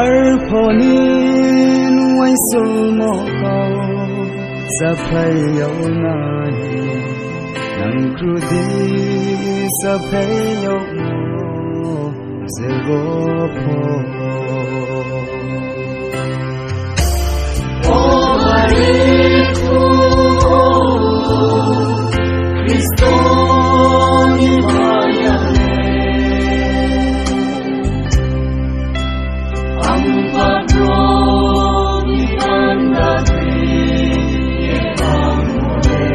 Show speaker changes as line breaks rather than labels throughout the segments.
arponin wai sulmo kau sa phayaw nani nang krudi sa phayaw mo zego pho o mariku Cristo ni bayane ang padron ni andati amore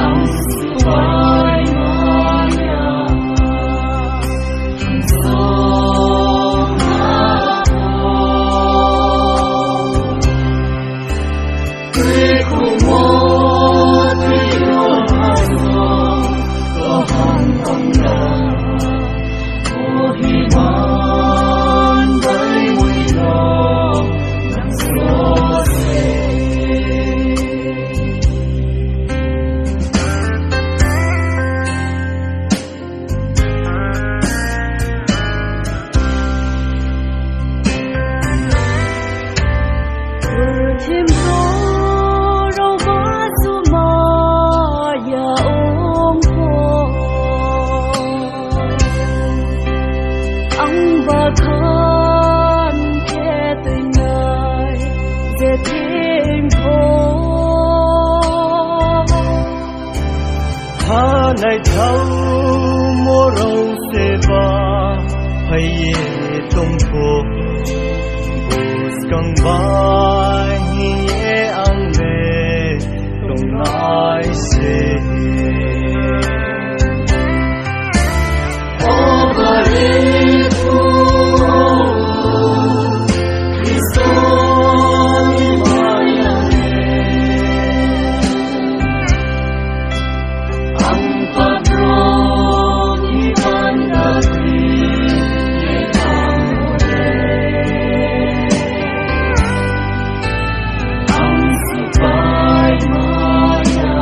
ang subay maya so này thâu mô râu xe ba hay ye tông phô bù skang ba ye ang le tông nai se o bariku Cristo ni bayane ang padron ni andati amore ang subay maya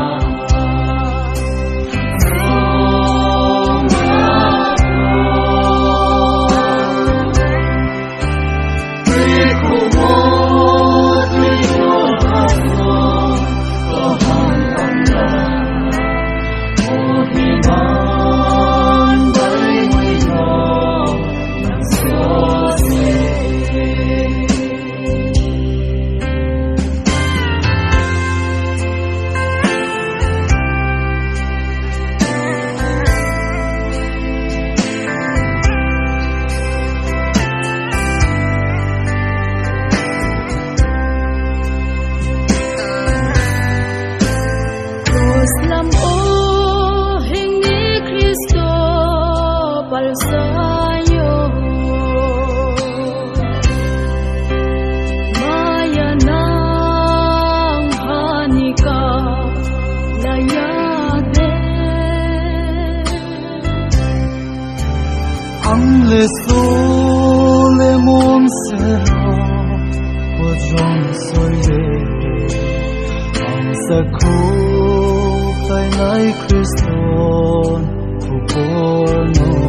Lam o hingi Cristo palsayo maya nang hanika layade ang leso lemon sero podron soye ang sakho Nay Cristo, Puporno